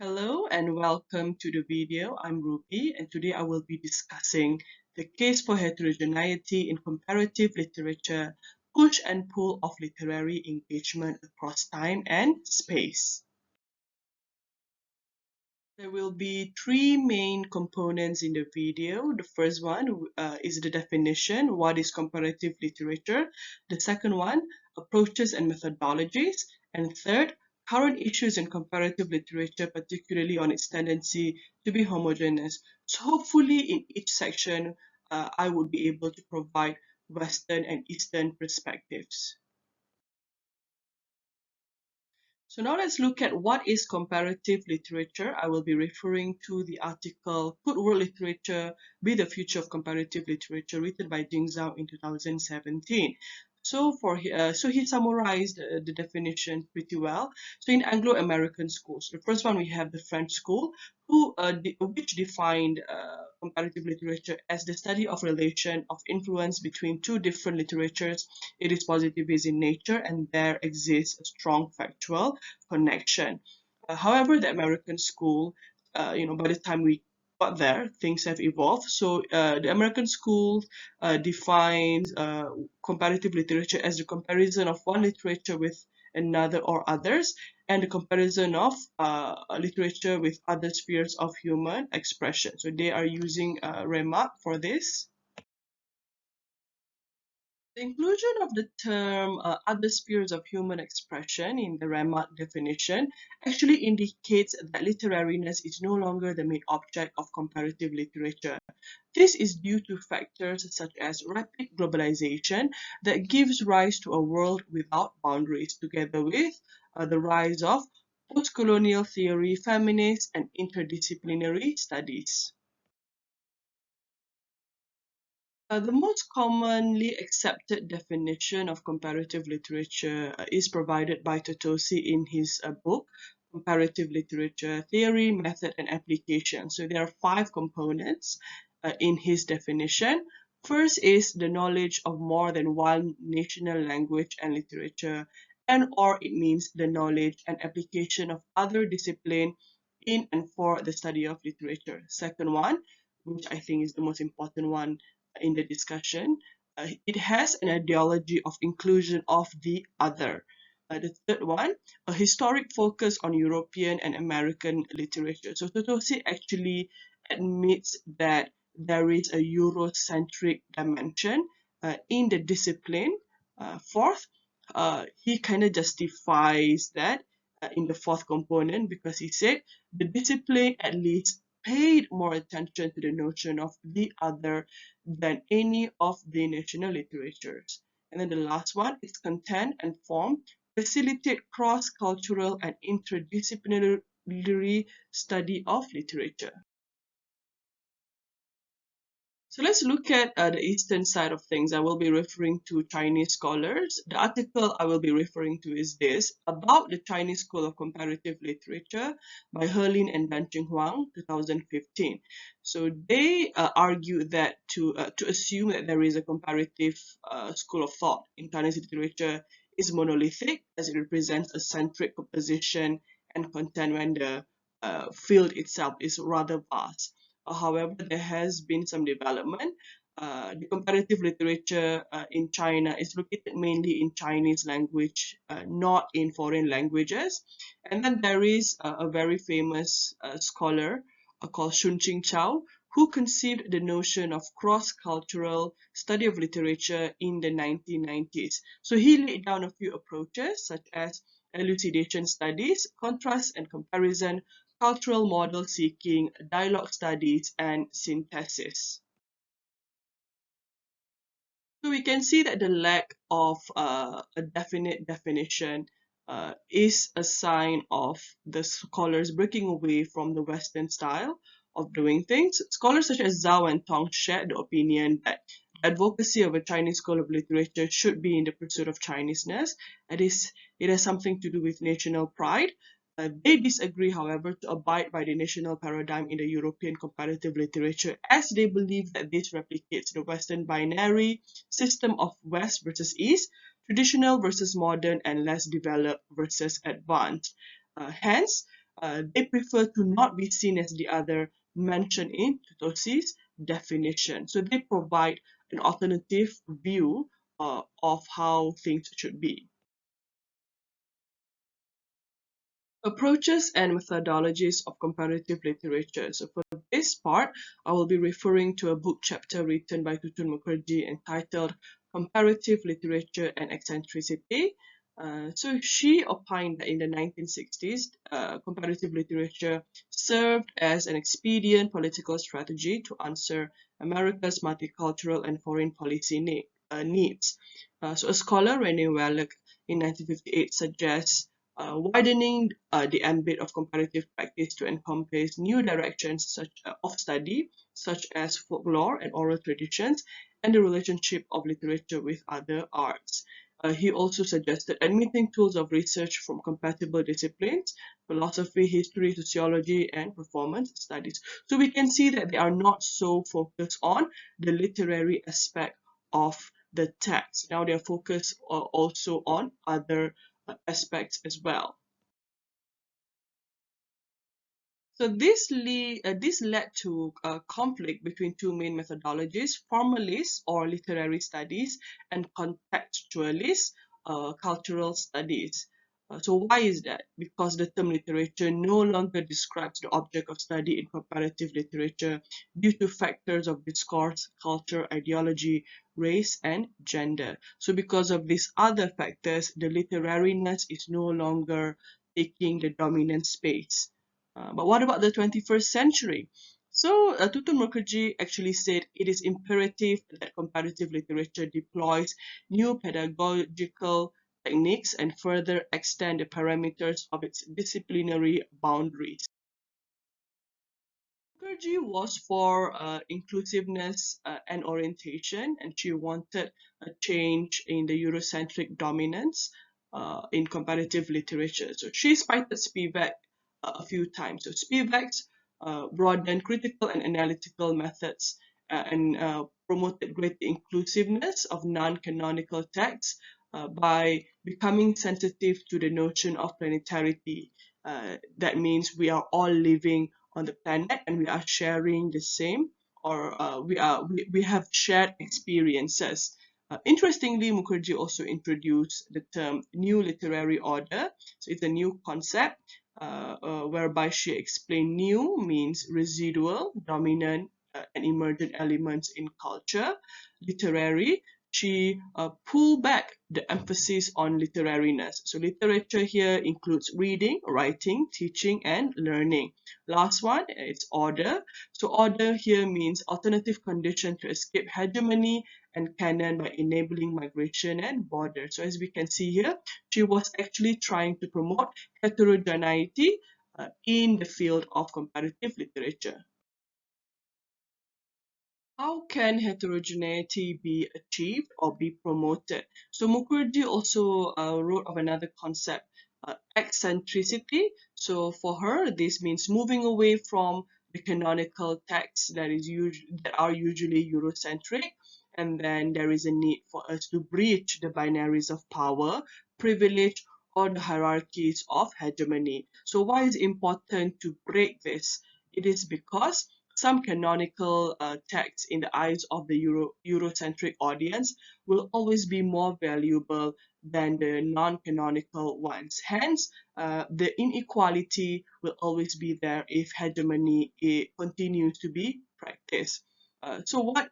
Hello and welcome to the video. I'm Ruby and today I will be discussing the case for heterogeneity in comparative literature, push and pull of literary engagement across time and space. There will be three main components in the video. The first one is the definition, what is comparative literature? The second one, approaches and methodologies. And third, current issues in comparative literature, particularly on its tendency to be homogeneous. So hopefully in each section, I would be able to provide Western and Eastern perspectives. So now let's look at what is comparative literature. I will be referring to the article Could World Literature Be the Future of Comparative Literature, written by Jing Zhao in 2017. So he summarized the definition pretty well. So in Anglo-American schools, the first one we have the French school, which defined comparative literature as the study of relation of influence between two different literatures. It is positivist in nature, and there exists a strong factual connection. However, the American school, by the time we got there, things have evolved. So the American school defines comparative literature as the comparison of one literature with another or others, and the comparison of literature with other spheres of human expression. So they are using remark for this. The inclusion of the term other spheres of human expression in the remark definition actually indicates that literariness is no longer the main object of comparative literature. This is due to factors such as rapid globalization that gives rise to a world without boundaries, together with the rise of post-colonial theory, feminist, and interdisciplinary studies. The most commonly accepted definition of comparative literature is provided by Totosi in his book, Comparative Literature Theory, Method, and Application. So there are five components in his definition. First is the knowledge of more than one national language and literature, and or it means the knowledge and application of other discipline in and for the study of literature. Second one, which I think is the most important one in the discussion, it has an ideology of inclusion of the other. The third one, a historic focus on European and American literature. So Totosi actually admits that there is a Eurocentric dimension in the discipline. Fourth, he kind of justifies that in the fourth component because he said the discipline at least paid more attention to the notion of the other than any of the national literatures. And then the last one is content and form facilitate cross-cultural and interdisciplinary study of literature. So let's look at the eastern side of things. I will be referring to Chinese scholars. The article I will be referring to is this, about the Chinese School of Comparative Literature by Herlin and Danqing Huang, 2015. So they argue that to assume that there is a comparative school of thought in Chinese literature is monolithic, as it represents a centric composition and content when the field itself is rather vast. However, there has been some development. The comparative literature in China is located mainly in Chinese language, not in foreign languages. And then there is a very famous scholar called Shun Qing Chao, who conceived the notion of cross-cultural study of literature in the 1990s. So he laid down a few approaches such as elucidation studies, contrast and comparison, cultural model seeking, dialogue studies, and synthesis. So we can see that the lack of a definite definition is a sign of the scholars breaking away from the Western style of doing things. Scholars such as Zhao and Tong shared the opinion that advocacy of a Chinese school of literature should be in the pursuit of Chineseness. That is, it has something to do with national pride. They disagree, however, to abide by the national paradigm in the European comparative literature, as they believe that this replicates the Western binary system of West versus East, traditional versus modern, and less developed versus advanced. Hence, They prefer to not be seen as the other mentioned in Tutosi's definition. So they provide an alternative view of how things should be. Approaches and methodologies of comparative literature. So for this part, I will be referring to a book chapter written by Tutun Mukherjee entitled Comparative Literature and Eccentricity. So she opined that in the 1960s, comparative literature served as an expedient political strategy to answer America's multicultural and foreign policy needs. So a scholar, Rene Wallach, in 1958 suggests widening the ambit of comparative practice to encompass new directions of study, such as folklore and oral traditions, and the relationship of literature with other arts. He also suggested admitting tools of research from compatible disciplines, philosophy, history, sociology, and performance studies. So we can see that they are not so focused on the literary aspect of the text. Now they are focused also on other aspects as well. So this led to a conflict between two main methodologies: formalist or literary studies and contextualist cultural studies. So why is that? Because the term literature no longer describes the object of study in comparative literature due to factors of discourse, culture, ideology, race, and gender. So because of these other factors, the literariness is no longer taking the dominant space. But what about the 21st century? So Tutun Mukherjee actually said it is imperative that comparative literature deploys new pedagogical techniques and further extend the parameters of its disciplinary boundaries. Mukherjee was for inclusiveness and orientation, and she wanted a change in the Eurocentric dominance in comparative literature. So she cited Spivak a few times. So Spivak's broadened critical and analytical methods and promoted greater inclusiveness of non-canonical texts by becoming sensitive to the notion of planetarity. That means we are all living on the planet and we are sharing the same, or we have shared experiences. Interestingly, Mukherjee also introduced the term new literary order. So it's a new concept whereby she explained new means residual, dominant, and emergent elements in culture. Literary, she pulled back the emphasis on literariness. So literature here includes reading, writing, teaching, and learning. Last one, it's order. So order here means alternative condition to escape hegemony and canon by enabling migration and border. So as we can see here, she was actually trying to promote heterogeneity in the field of comparative literature. How can heterogeneity be achieved or be promoted? So Mukherjee also wrote of another concept, eccentricity. So for her, this means moving away from the canonical texts that are usually Eurocentric, and then there is a need for us to breach the binaries of power, privilege, or the hierarchies of hegemony. So why is it important to break this? It is because some canonical texts in the eyes of the Eurocentric audience will always be more valuable than the non-canonical ones. Hence, the inequality will always be there if hegemony continues to be practiced. So what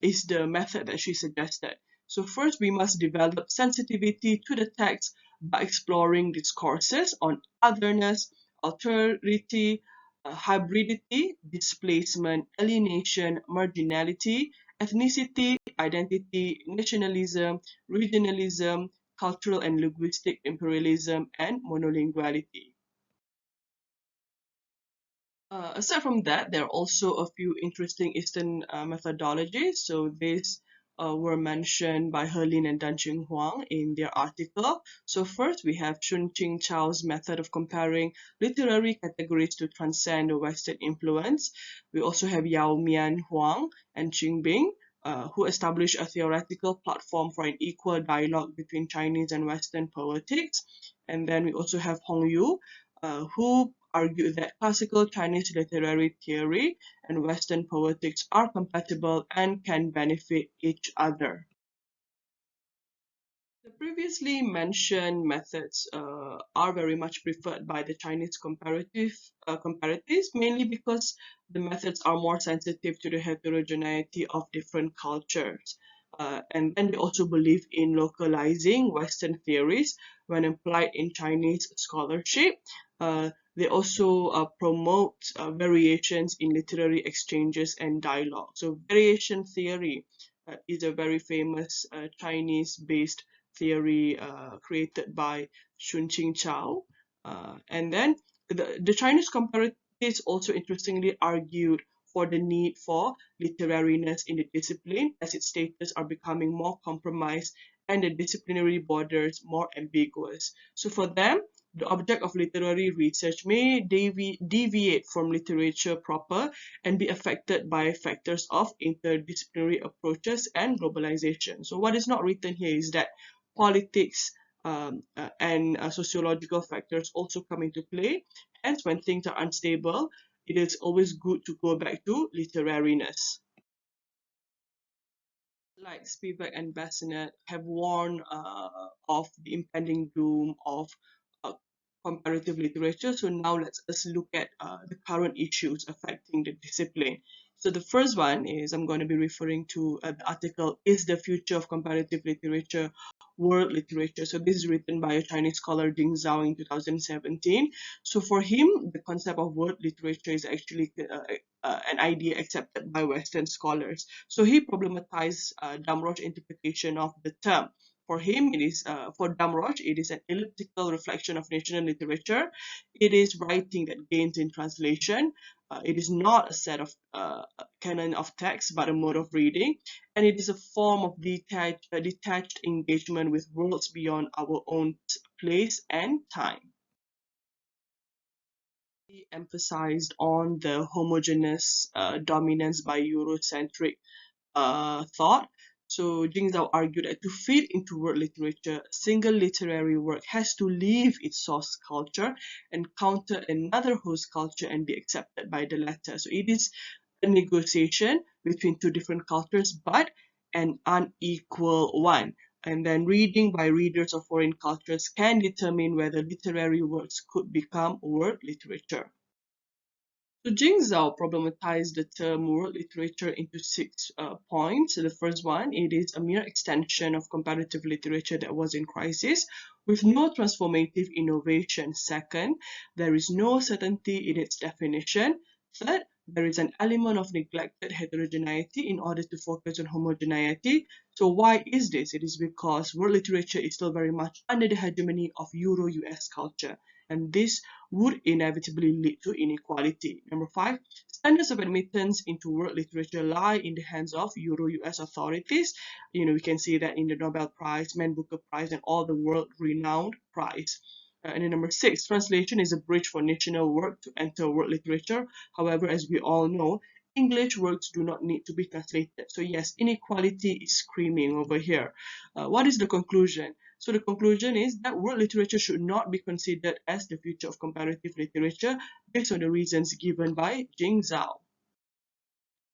is the method that she suggested? So first, we must develop sensitivity to the text by exploring discourses on otherness, alterity, hybridity, displacement, alienation, marginality, ethnicity, identity, nationalism, regionalism, cultural and linguistic imperialism, and monolinguality. Aside from that, there are also a few interesting Eastern methodologies. So these were mentioned by Herlin and Dan Ching Huang in their article. So first, we have Chun Ching Chao's method of comparing literary categories to transcend the Western influence. We also have Yao Mian Huang and Qing Bing, who established a theoretical platform for an equal dialogue between Chinese and Western poetics. And then we also have Hong Yu, who argued that classical Chinese literary theory and Western poetics are compatible and can benefit each other. The previously mentioned methods are very much preferred by the Chinese comparatives, mainly because the methods are more sensitive to the heterogeneity of different cultures. And then they also believe in localizing Western theories when applied in Chinese scholarship. They also promote variations in literary exchanges and dialogue. So variation theory is a very famous Chinese-based theory created by Chun-Ching Chao. And then the Chinese comparatives also interestingly argued for the need for literariness in the discipline as its status are becoming more compromised and the disciplinary borders more ambiguous. So for them, the object of literary research may deviate from literature proper and be affected by factors of interdisciplinary approaches and globalization. So what is not written here is that politics and sociological factors also come into play. Hence, when things are unstable, it is always good to go back to literariness. Like Spivak and Bassinet have warned of the impending doom of uh, comparative literature. So now let's us look at the current issues affecting the discipline. So the first one is I'm going to be referring to the article, Is the Future of Comparative Literature World Literature? So this is written by a Chinese scholar Ding Zhao in 2017. So for him, the concept of world literature is actually an idea accepted by Western scholars. So he problematized Damrosch's interpretation of the term. For him, it is for Damrosch, it is an elliptical reflection of national literature. It is writing that gains in translation. It is not a set of canon of text, but a mode of reading, and it is a form of detached engagement with worlds beyond our own place and time. He emphasized on the homogeneous dominance by Eurocentric thought. So Jingzhao argued that to fit into world literature, a single literary work has to leave its source culture, encounter another host culture, and be accepted by the latter. So it is a negotiation between two different cultures, but an unequal one. And then reading by readers of foreign cultures can determine whether literary works could become world literature. So Jingzhao problematized the term world literature into six points. So the first one, it is a mere extension of comparative literature that was in crisis with no transformative innovation. Second, there is no certainty in its definition. Third, there is an element of neglected heterogeneity in order to focus on homogeneity. So why is this? It is because world literature is still very much under the hegemony of Euro-US culture, and this would inevitably lead to inequality. Number five, standards of admittance into world literature lie in the hands of Euro-US authorities. We can see that in the Nobel Prize, Man Booker Prize, and all the world-renowned prize. And then number six, translation is a bridge for national work to enter world literature. However, as we all know, English works do not need to be translated. So yes, inequality is screaming over here. What is the conclusion? So the conclusion is that world literature should not be considered as the future of comparative literature based on the reasons given by Jing Zhao.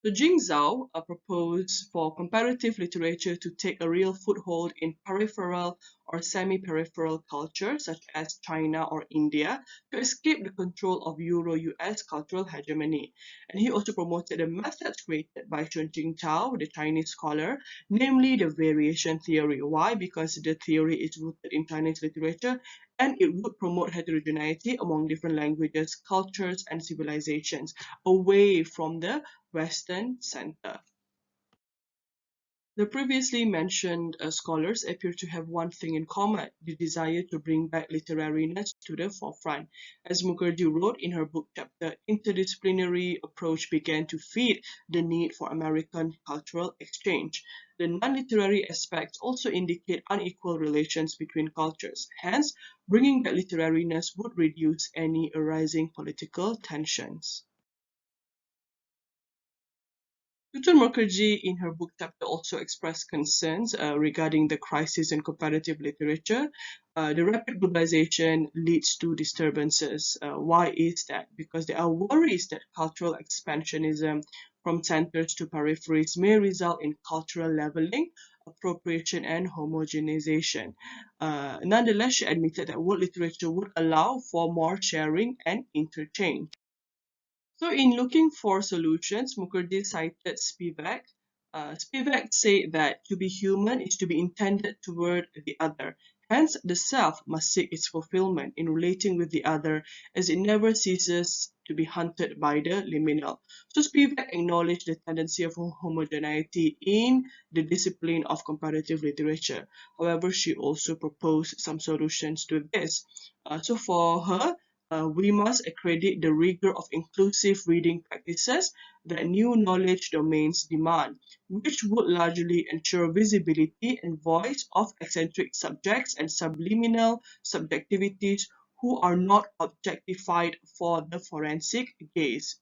So Jingzhao proposed for comparative literature to take a real foothold in peripheral or semi-peripheral cultures such as China or India to escape the control of Euro-US cultural hegemony. And he also promoted the methods created by Chun-Ching Chao, the Chinese scholar, namely the variation theory. Why? Because the theory is rooted in Chinese literature and it would promote heterogeneity among different languages, cultures, and civilizations away from the Western Center. The previously mentioned scholars appear to have one thing in common, the desire to bring back literariness to the forefront. As Mukherjee wrote in her book chapter, interdisciplinary approach began to feed the need for American cultural exchange. The non-literary aspects also indicate unequal relations between cultures. Hence, bringing back literariness would reduce any arising political tensions. Dr. Mukherjee, in her book chapter, also expressed concerns regarding the crisis in comparative literature. The rapid globalization leads to disturbances. Why is that? Because there are worries that cultural expansionism from centers to peripheries may result in cultural leveling, appropriation, and homogenization. Nonetheless, she admitted that world literature would allow for more sharing and interchange. So in looking for solutions, Mukherjee cited Spivak. Spivak said that to be human is to be intended toward the other. Hence, the self must seek its fulfillment in relating with the other, as it never ceases to be hunted by the liminal. So Spivak acknowledged the tendency of homogeneity in the discipline of comparative literature. However, she also proposed some solutions to this. So for her, we must accredit the rigor of inclusive reading practices that new knowledge domains demand, which would largely ensure visibility and voice of eccentric subjects and subliminal subjectivities who are not objectified for the forensic gaze.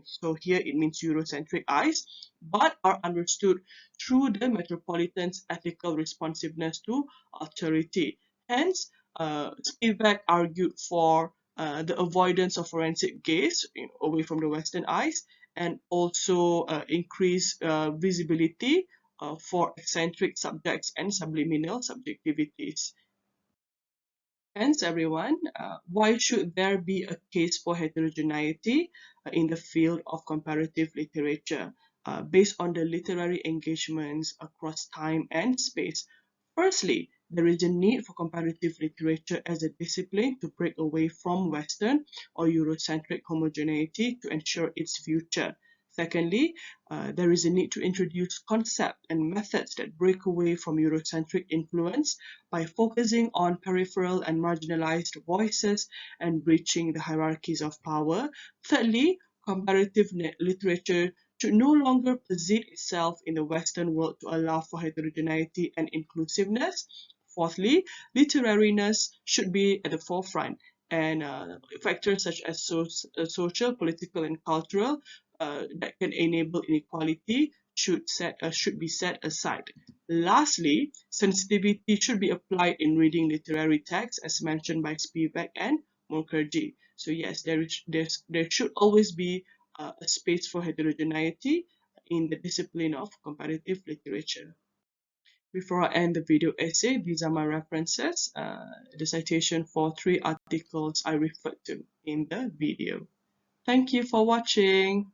So here it means Eurocentric eyes, but are understood through the metropolitan's ethical responsiveness to authority. Hence, Spivak argued for the avoidance of forensic gaze, away from the Western eyes, and also increase visibility for eccentric subjects and subliminal subjectivities. Hence, everyone, why should there be a case for heterogeneity in the field of comparative literature based on the literary engagements across time and space? Firstly, there is a need for comparative literature as a discipline to break away from Western or Eurocentric homogeneity to ensure its future. Secondly, there is a need to introduce concepts and methods that break away from Eurocentric influence by focusing on peripheral and marginalized voices and breaching the hierarchies of power. Thirdly, comparative literature should no longer posit itself in the Western world to allow for heterogeneity and inclusiveness. Fourthly, literariness should be at the forefront, and factors such as social, political, and cultural that can enable inequality should be set aside. Lastly, sensitivity should be applied in reading literary texts, as mentioned by Spivak and Mukherjee. So yes, there should always be a space for heterogeneity in the discipline of comparative literature. Before I end the video essay, these are my references, the citation for 3 articles I referred to in the video. Thank you for watching.